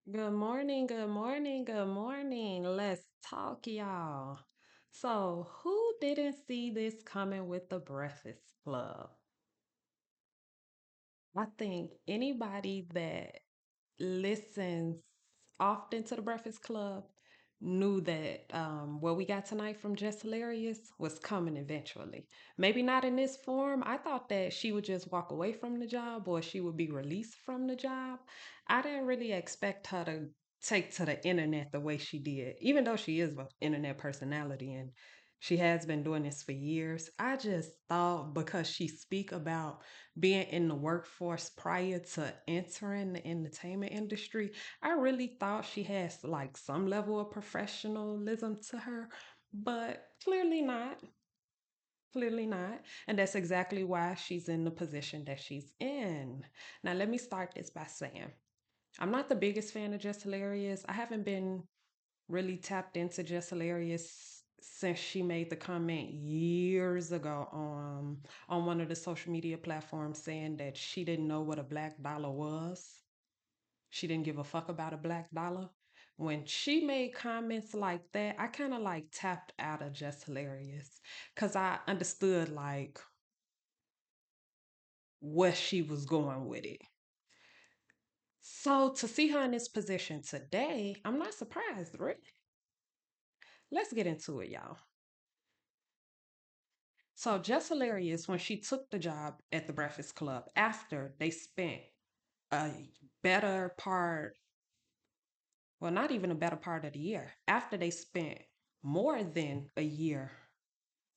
Good morning, good morning, good morning. Let's talk, y'all. So, who didn't see this coming with the Breakfast Club? I think anybody that listens often to the Breakfast Club knew that what we got tonight from Jess Hilarious was coming eventually. Maybe not in this form. I thought that she would just walk away from the job or she would be released from the job. I didn't really expect her to take to the internet the way she did, even though she is an internet personality and she has been doing this for years. I just thought because she speak about being in the workforce prior to entering the entertainment industry, I really thought she has like some level of professionalism to her, but clearly not. Clearly not. And that's exactly why she's in the position that she's in. Now, let me start this by saying I'm not the biggest fan of Just Hilarious. I haven't been really tapped into Just Hilarious since she made the comment years ago on one of the social media platforms saying that she didn't know what a black dollar was. She didn't give a fuck about a black dollar. When she made comments like that, I kind of like tapped out of Just Hilarious because I understood like where she was going with it. So to see her in this position today, I'm not surprised, really. Let's get into it, y'all. So just hilarious when she took the job at the Breakfast Club after they spent a better part, well, not even a better part of the year, after they spent more than a year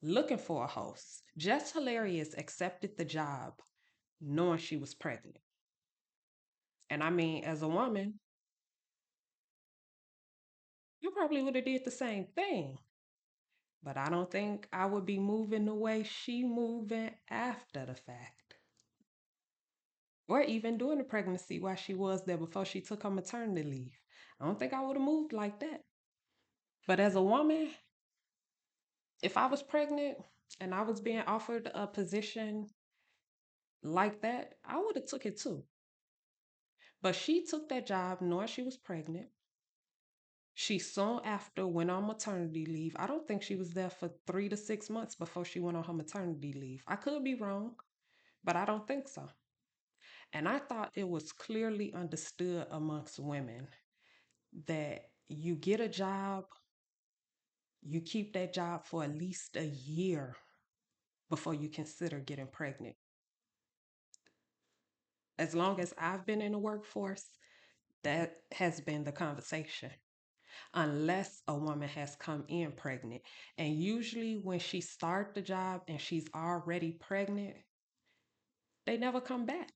looking for a host. Just hilarious accepted the job knowing she was pregnant. And I mean, as a woman, you probably would have did the same thing. But I don't think I would be moving the way she moving after the fact. Or even during the pregnancy while she was there before she took her maternity leave. I don't think I would have moved like that. But as a woman, if I was pregnant and I was being offered a position like that, I would have took it too. But she took that job knowing she was pregnant. She soon after went on maternity leave. I don't think she was there for 3 to 6 months before she went on her maternity leave. I could be wrong, but I don't think so. And I thought it was clearly understood amongst women that you get a job, you keep that job for at least a year before you consider getting pregnant. As long as I've been in the workforce, that has been the conversation. Unless a woman has come in pregnant. And usually when she starts the job and she's already pregnant, they never come back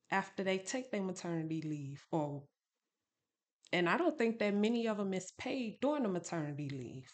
after they take their maternity leave or and I don't think that many of them is paid during the maternity leave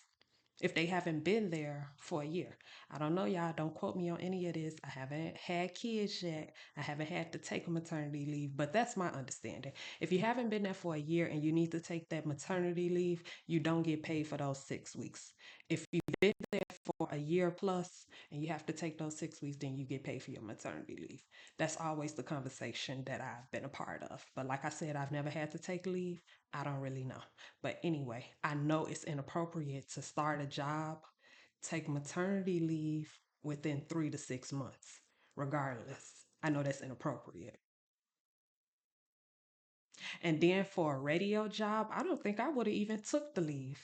if they haven't been there for a year. I don't know, y'all. Don't quote me on any of this. I haven't had kids yet. I haven't had to take a maternity leave, but that's my understanding. If you haven't been there for a year and you need to take that maternity leave, you don't get paid for those 6 weeks. If you've been there for a year plus and you have to take those 6 weeks, then you get paid for your maternity leave. That's always the conversation that I've been a part of. But like I said, I've never had to take leave. I don't really know. But anyway, I know it's inappropriate to start a job, take maternity leave within 3 to 6 months, regardless. I know that's inappropriate. And then for a radio job, I don't think I would have even took the leave.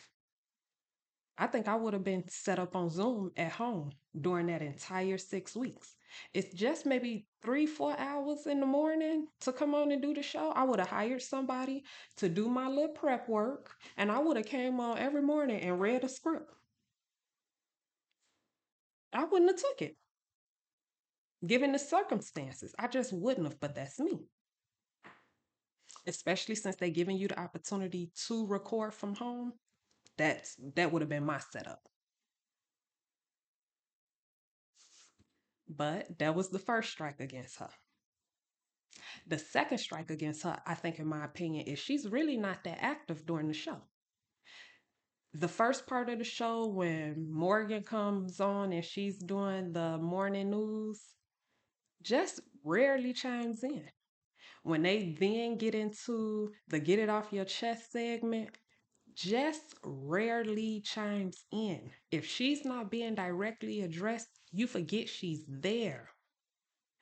I think I would have been set up on Zoom at home during that entire 6 weeks. It's just maybe 3, 4 hours in the morning to come on and do the show. I would have hired somebody to do my little prep work and I would have came on every morning and read a script. I wouldn't have took it given the circumstances. I just wouldn't have, but that's me. Especially since they giving you the opportunity to record from home. That would have been my setup. But that was the first strike against her. The second strike against her, I think, in my opinion, is she's really not that active during the show. The first part of the show, when Morgan comes on and she's doing the morning news, just rarely chimes in. When they then get into the get it off your chest segment, Jess rarely chimes in. If she's not being directly addressed, you forget she's there.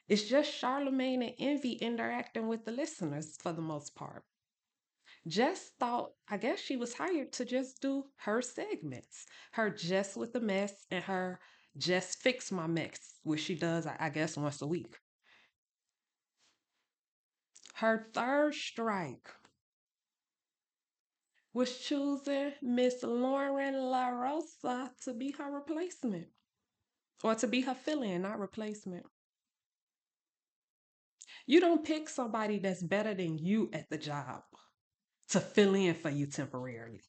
It's just Charlemagne and Envy interacting with the listeners for the most part. Jess thought, I guess she was hired to just do her segments. Her Jess with the mess and her Jess fix my mess, which she does, I guess, once a week. Her third strike was choosing Miss Lauren La Rosa to be her replacement. Or to be her fill-in, not replacement. You don't pick somebody that's better than you at the job to fill in for you temporarily.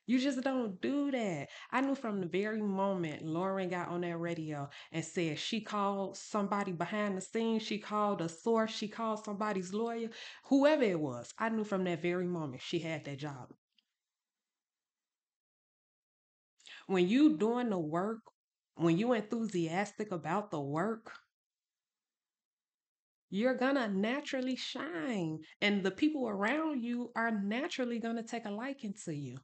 You just don't do that. I knew from the very moment Lauren got on that radio and said she called somebody behind the scenes, she called a source, she called somebody's lawyer, whoever it was. I knew from that very moment she had that job. When you doing the work, when you enthusiastic about the work, you're gonna naturally shine. And the people around you are naturally gonna take a liking to you.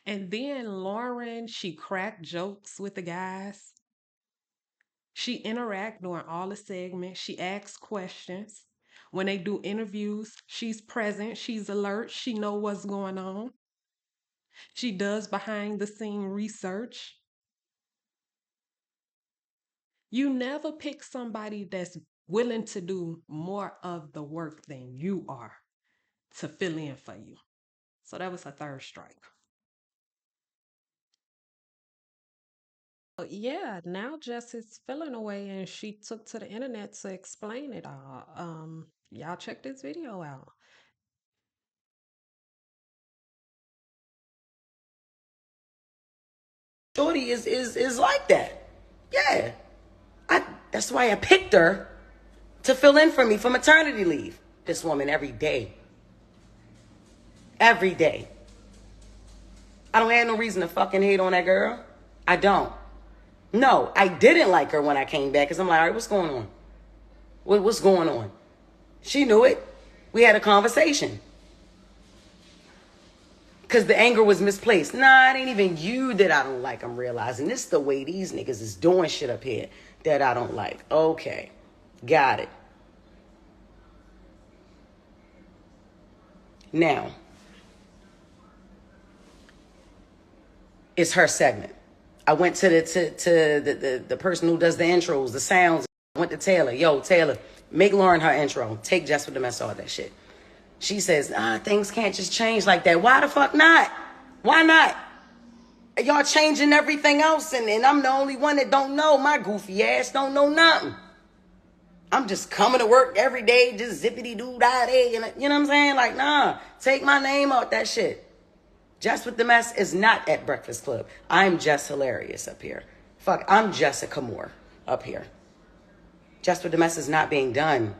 And then Lauren, she cracked jokes with the guys. She interact during all the segments. She asks questions. When they do interviews, she's present. She's alert. She know what's going on. She does behind the scene research. You never pick somebody that's willing to do more of the work than you are to fill in for you. So that was her third strike. Yeah, now Jess is feeling away and she took to the internet to explain it all. Y'all check this video out. Shorty is like that. Yeah. That's why I picked her to fill in for me for maternity leave. This woman every day. Every day. I don't have no reason to fucking hate on that girl. I don't. No, I didn't like her when I came back because I'm like, all right, what's going on? What's going on? She knew it. We had a conversation. Because the anger was misplaced. Nah, it ain't even you that I don't like. I'm realizing this is the way these niggas is doing shit up here that I don't like. Okay. Got it. Now, it's her segment. I went to the person who does the intros, the sounds. I went to Taylor. Yo, Taylor, make Lauren her intro. Take Jess with the mess, all that shit. She says, things can't just change like that. Why the fuck not? Why not? Y'all changing everything else, and I'm the only one that don't know. My goofy ass don't know nothing. I'm just coming to work every day, just zippity-doo-dah-day. You know what I'm saying? Like, nah, take my name out that shit. Jess with the Mess is not at Breakfast Club. I'm Jess Hilarious up here. Fuck, I'm Jessica Moore up here. Jess with the Mess is not being done.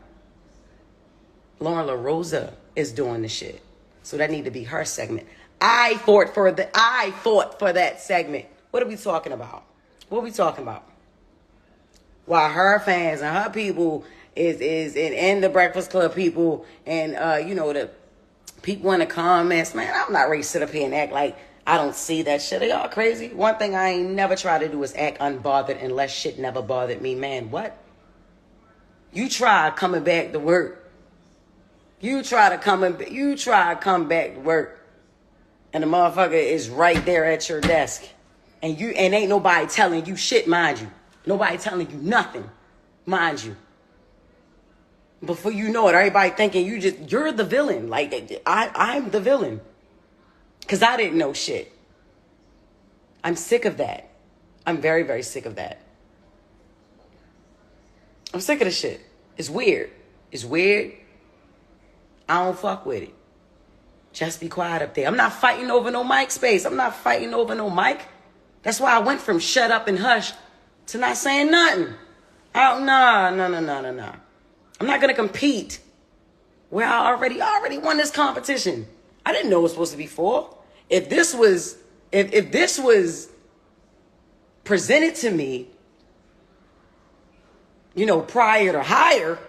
Lauren La Rosa is doing the shit. So that need to be her segment. I fought for that segment. What are we talking about? What are we talking about? While her fans and her people and the Breakfast Club people and the people in the comments, man, I'm not ready to sit up here and act like I don't see that shit. Are y'all crazy? One thing I ain't never try to do is act unbothered unless shit never bothered me. Man, what? You try coming back to work. You try to come back to work. And the motherfucker is right there at your desk. And ain't nobody telling you shit, mind you. Nobody telling you nothing, mind you. Before you know it, everybody thinking you're the villain. Like, I'm the villain. Because I didn't know shit. I'm sick of that. I'm very, very sick of that. I'm sick of the shit. It's weird. It's weird. I don't fuck with it. Just be quiet up there. I'm not fighting over no mic space. I'm not fighting over no mic. That's why I went from shut up and hush to not saying nothing. No. I'm not going to compete where I already won this competition. I didn't know it was supposed to be 4. If this was presented to me, prior to hire,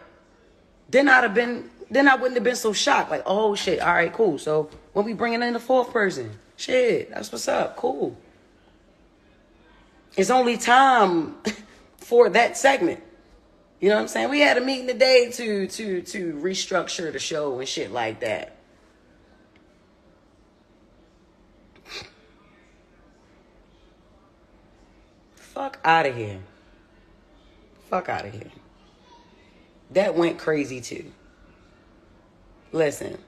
then I wouldn't have been so shocked. Like, oh shit, all right, cool. So when we bringing in the fourth person, shit, that's what's up. Cool. It's only time for that segment. You know what I'm saying? We had a meeting today to restructure the show and shit like that. Fuck out of here. Fuck out of here. That went crazy too. Listen.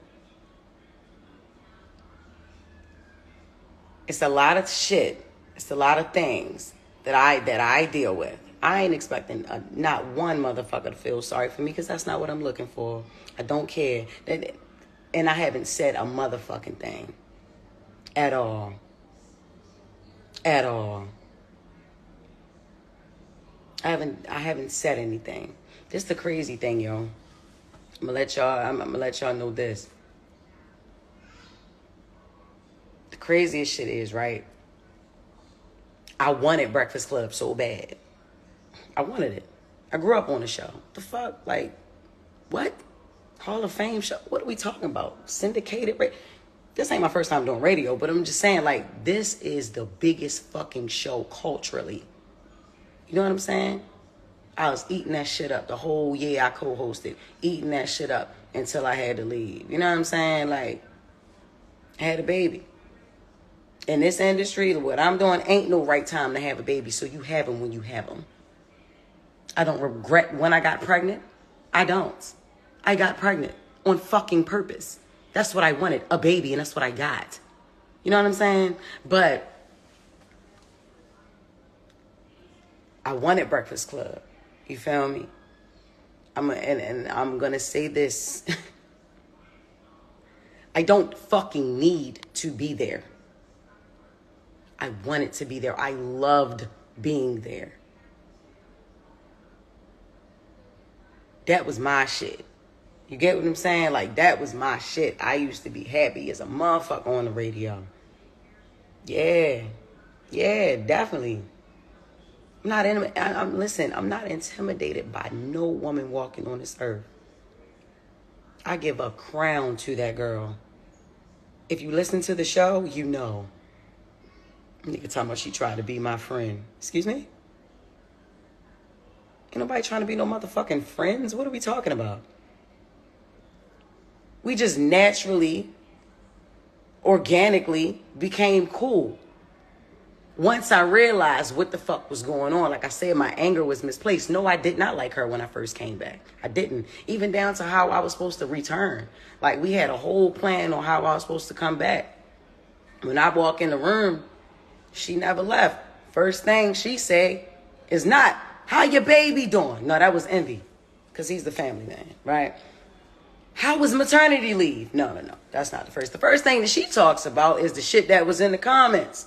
It's a lot of shit. It's a lot of things that I deal with. I ain't expecting not one motherfucker to feel sorry for me because that's not what I'm looking for. I don't care. And I haven't said a motherfucking thing. At all. At all. I haven't said anything. This is the crazy thing, yo. I'm gonna let y'all know this. The craziest shit is, right? I wanted Breakfast Club so bad. I wanted it. I grew up on the show. The fuck? Like, what? Hall of Fame show? What are we talking about? Syndicated? This ain't my first time doing radio, but I'm just saying, like, this is the biggest fucking show culturally. You know what I'm saying? I was eating that shit up the whole year I co-hosted. Eating that shit up until I had to leave. You know what I'm saying? Like, I had a baby. In this industry, what I'm doing ain't no right time to have a baby, so you have them when you have them. I don't regret when I got pregnant. I don't. I got pregnant on fucking purpose. That's what I wanted, a baby, and that's what I got. You know what I'm saying? But I wanted Breakfast Club. You feel me? And I'm going to say this. I don't fucking need to be there. I wanted to be there. I loved being there. That was my shit. You get what I'm saying? Like, that was my shit. I used to be happy as a motherfucker on the radio. Yeah. Yeah, definitely. Listen, I'm not intimidated by no woman walking on this earth. I give a crown to that girl. If you listen to the show, you know. Nigga talking about she tried to be my friend. Excuse me? Ain't nobody trying to be no motherfucking friends. What are we talking about? We just naturally, organically became cool. Once I realized what the fuck was going on, like I said, my anger was misplaced. No, I did not like her when I first came back. I didn't. Even down to how I was supposed to return. Like, we had a whole plan on how I was supposed to come back. When I walk in the room, she never left. First thing she said is not, how your baby doing? No, that was Envy, because he's the family man, right? How was maternity leave? No. That's not the first. The first thing that she talks about is the shit that was in the comments.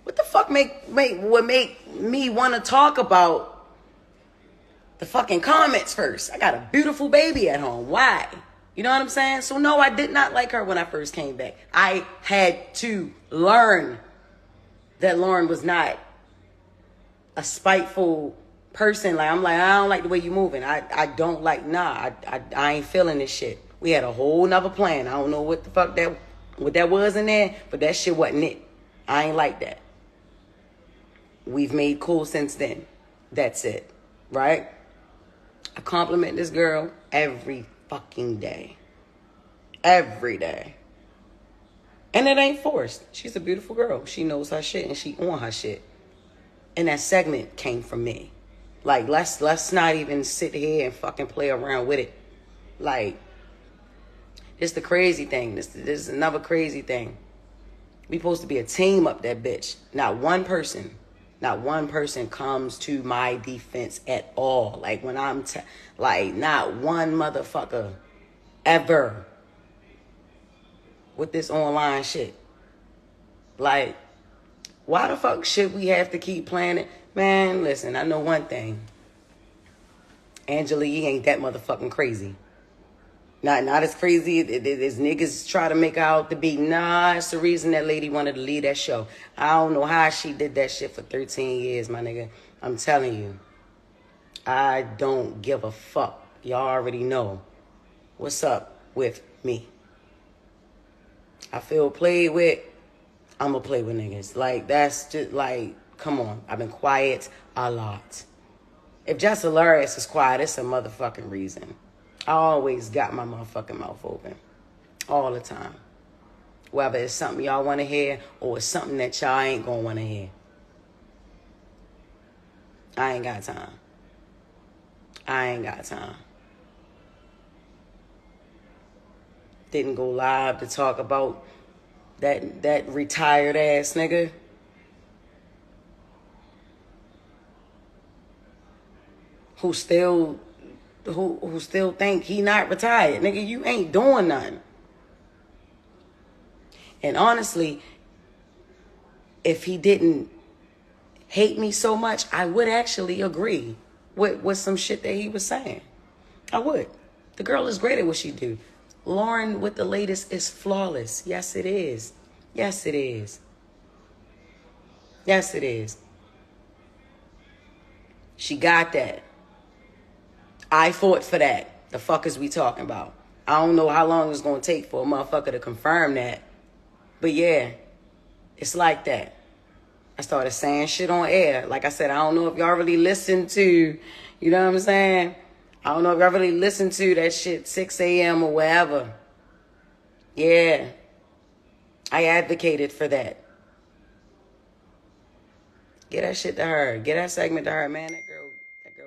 What the fuck would make me want to talk about the fucking comments first? I got a beautiful baby at home. Why? You know what I'm saying? So no, I did not like her when I first came back. I had to learn that Lauren was not a spiteful person. Like, I'm like, I don't like the way you moving. I don't like, I ain't feeling this shit. We had a whole nother plan. I don't know what the fuck what that was in there, but that shit wasn't it. I ain't like that. We've made cool since then. That's it. Right? I compliment this girl every fucking day. Every day. And it ain't forced. She's a beautiful girl. She knows her shit and she on her shit. And that segment came from me. Like, let's not even sit here and fucking play around with it. Like, this the crazy thing. This is another crazy thing. We supposed to be a team up that bitch. Not one person comes to my defense at all. Like, when I'm like, not one motherfucker ever with this online shit. Like, why the fuck should we have to keep playing it? Man, listen, I know one thing. Angela Yee ain't that motherfucking crazy. Not as crazy as niggas try to make her out to be. Nah, it's the reason that lady wanted to leave that show. I don't know how she did that shit for 13 years, my nigga. I'm telling you. I don't give a fuck. Y'all already know what's up with me. I feel played with, I'ma play with niggas. Like, that's just like, come on. I've been quiet a lot. If Jess Hilarious is quiet, it's a motherfucking reason. I always got my motherfucking mouth open. All the time. Whether it's something y'all want to hear or it's something that y'all ain't gonna want to hear. I ain't got time. I ain't got time. Didn't go live to talk about that retired ass nigga. Who still who still think he not retired. Nigga, you ain't doing nothing. And honestly, if he didn't hate me so much, I would actually agree with some shit that he was saying. I would. The girl is great at what she do. Lauren with the latest is flawless. Yes, it is. Yes, it is. Yes, it is. She got that. I fought for that. The fuck is we talking about? I don't know how long it's gonna take for a motherfucker to confirm that. But yeah, it's like that. I started saying shit on air. Like I said, I don't know if y'all really listen to, you know what I'm saying? I don't know if y'all really listen to that shit 6 a.m. or wherever. Yeah. I advocated for that. Get that shit to her. Get that segment to her, man. That girl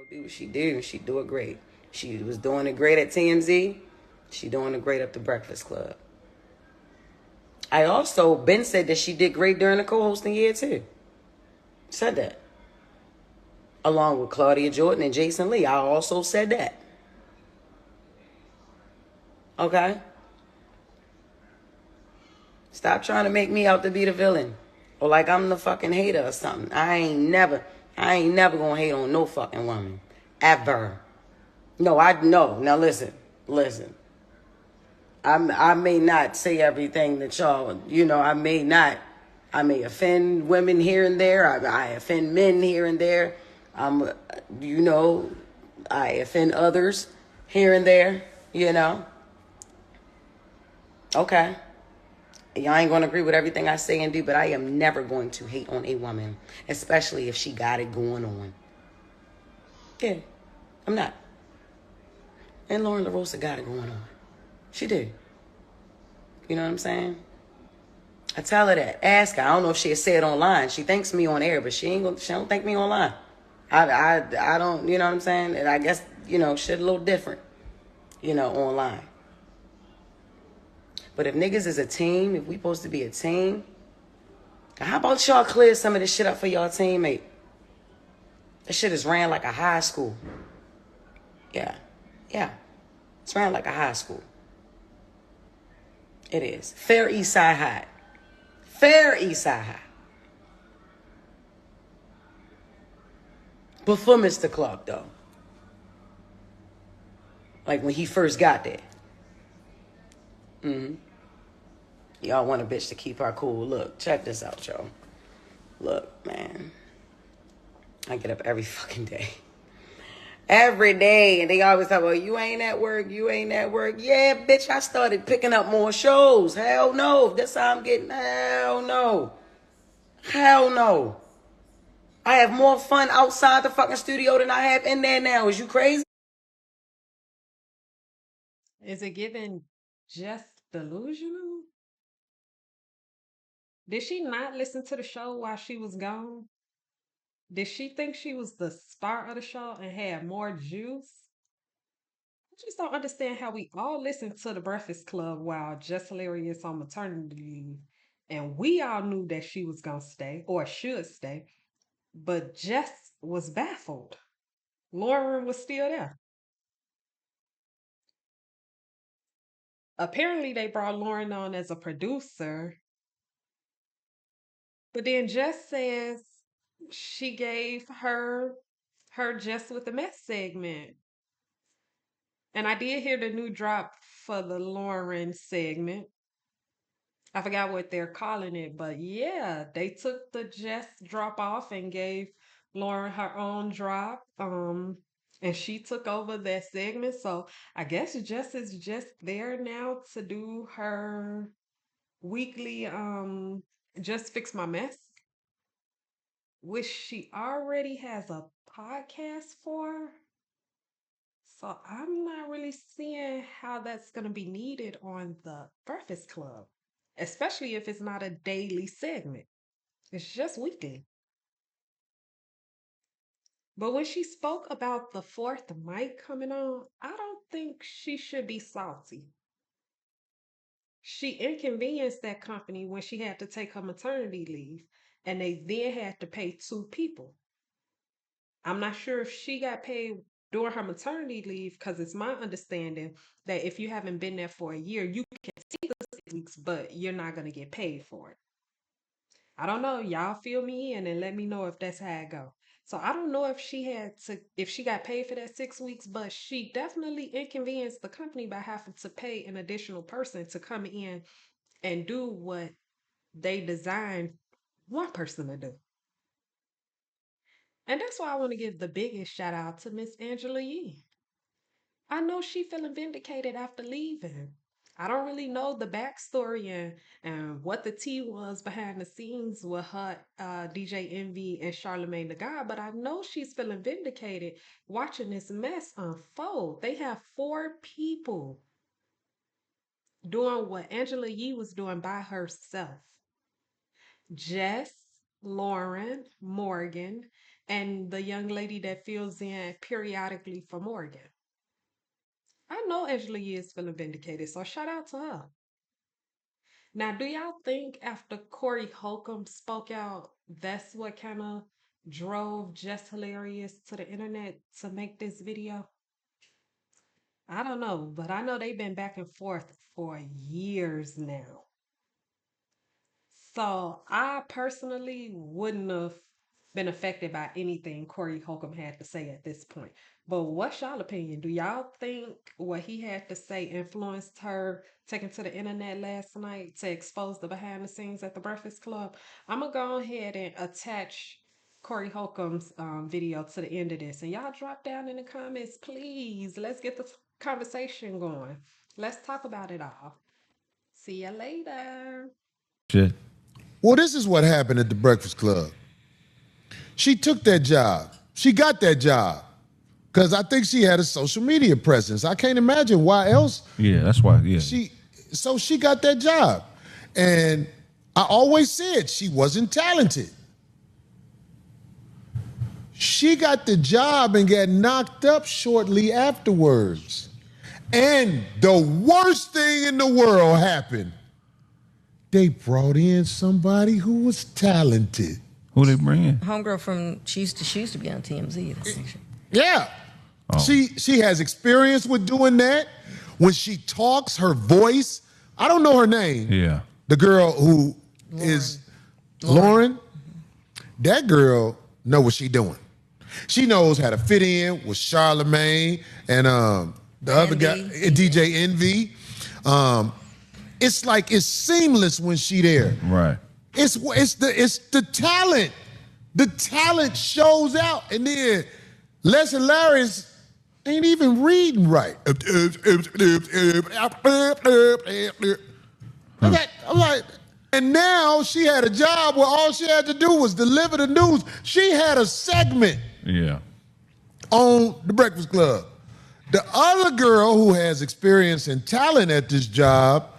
do what she do. She do it great. She was doing it great at TMZ. She doing it great up the Breakfast Club. I also, Ben said that she did great during the co-hosting year too. Said that. Along with Claudia Jordan and Jason Lee. I also said that. Okay? Stop trying to make me out to be the villain. Or like I'm the fucking hater or something. I ain't never gonna hate on no fucking woman. Ever. No, I no. Now listen. Listen. I may not say everything that y'all, I may not. I may offend women here and there. I offend men here and there. Um, you know, I offend others here and there, Okay. Y'all ain't gonna agree with everything I say and do, but I am never going to hate on a woman, especially if she got it going on. Yeah, I'm not. And Lauren LaRosa got it going on. She did. You know what I'm saying? I tell her that. Ask her. I don't know if she'll say it online. She thanks me on air, but she don't thank me online. I don't, you know what I'm saying? And I guess, shit a little different, online. But if niggas is a team, if we supposed to be a team, how about y'all clear some of this shit up for y'all teammate? This shit is ran like a high school. Yeah. Yeah. It's ran like a high school. It is. Fair East Side High. Fair East Side High. Before Mr. Clark, though. Like when he first got there. Mm-hmm. Y'all want a bitch to keep her cool. Look, check this out, y'all. Look, man. I get up every fucking day. Every day. And they always talk about, you ain't at work, you ain't at work. Yeah, bitch, I started picking up more shows. Hell no. That's how I'm getting. Hell no. Hell no. I have more fun outside the fucking studio than I have in there now. Is you crazy? Is it giving just delusional? Did she not listen to the show while she was gone? Did she think she was the star of the show and had more juice? I just don't understand how we all listened to the Breakfast Club while Jess Hilarious on maternity leave. And we all knew that she was going to stay or should stay. But Jess was baffled. Lauren was still there. Apparently, they brought Lauren on as a producer. But then Jess says she gave her Jess with the mess segment. And I did hear the new drop for the Lauren segment. I forgot what they're calling it, but yeah, they took the Jess drop off and gave Lauren her own drop. and she took over that segment. So I guess Jess is just there now to do her weekly Just Fix My Mess, which she already has a podcast for. So I'm not really seeing how that's going to be needed on the Breakfast Club, especially if it's not a daily segment. It's just weekly. But when she spoke about the fourth mic coming on, I don't think she should be salty. She inconvenienced that company when she had to take her maternity leave, and they then had to pay two people. I'm not sure if she got paid during her maternity leave, because it's my understanding that if you haven't been there for a year, you can see the 6 weeks, but you're not going to get paid for it. I don't know. Y'all fill me in and let me know if that's how it go. So I don't know if she got paid for that 6 weeks, but she definitely inconvenienced the company by having to pay an additional person to come in and do what they designed one person to do. And that's why I want to give the biggest shout out to Miss Angela Yee. I know she feeling vindicated after leaving. I don't really know the backstory and what the tea was behind the scenes with her, DJ Envy and Charlemagne the God, but I know she's feeling vindicated watching this mess unfold. They have four people doing what Angela Yee was doing by herself. Jess, Lauren, Morgan, and the young lady that fills in periodically for Morgan. I know Angela Yee is feeling vindicated, so shout out to her. Now, do y'all think after Corey Holcomb spoke out, that's what kind of drove Jess Hilarious to the internet to make this video? I don't know, but I know they've been back and forth for years now. So I personally wouldn't have been affected by anything Corey Holcomb had to say at this point. But what's y'all opinion? Do y'all think what he had to say influenced her taking to the internet last night to expose the behind the scenes at the Breakfast Club? I'm gonna go ahead and attach Corey Holcomb's video to the end of this, and y'all drop down in the comments, please. Let's get the conversation going. Let's talk about it all. See ya later. Shit. Well, this is what happened at the Breakfast Club. She took that job. She got that job because I think she had a social media presence. I can't imagine why else. Yeah, that's why. Yeah. She got that job. And I always said she wasn't talented. She got the job and got knocked up shortly afterwards. And the worst thing in the world happened. They brought in somebody who was talented. Who they bring in? Homegirl from she used to be on TMZ. Yeah. Oh. She has experience with doing that. When she talks, her voice, I don't know her name. Yeah. The girl who is Lauren. That girl know what she doing. She knows how to fit in with Charlemagne and the other guy, DJ Envy. It's like it's seamless when she there. Right. It's the talent. The talent shows out, and then Les Hilarious ain't even reading right. I'm like, and now she had a job where all she had to do was deliver the news. She had a segment. Yeah. On the Breakfast Club. The other girl who has experience and talent at this job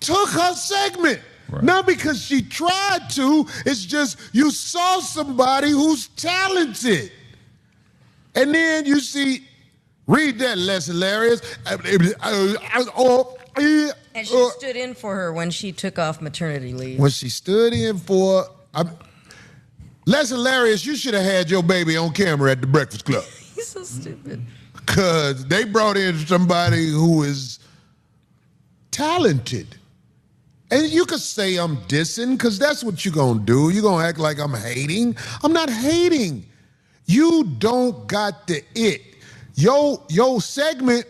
took her segment. Right. Not because she tried to, it's just you saw somebody who's talented. And then you see, read that, Les Hilarious. And she stood in for her when she took off maternity leave. When she stood in for, Les Hilarious, you should have had your baby on camera at the Breakfast Club. He's so stupid. Because they brought in somebody who is talented. And you could say I'm dissing, because that's what you're going to do. You're going to act like I'm hating. I'm not hating. You don't got the it. Your segment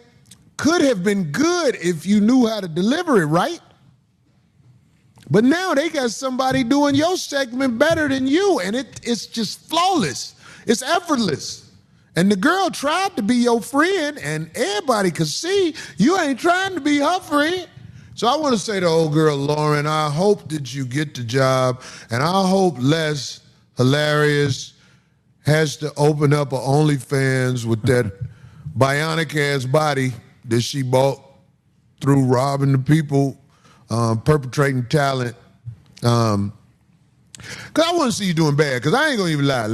could have been good if you knew how to deliver it, right? But now they got somebody doing your segment better than you, and it's just flawless. It's effortless. And the girl tried to be your friend, and everybody could see you ain't trying to be her friend. So I want to say to old girl Lauren, I hope that you get the job, and I hope Les Hilarious has to open up a OnlyFans with that bionic ass body that she bought through robbing the people, perpetrating talent. Because I want to see you doing bad, because I ain't going to even lie.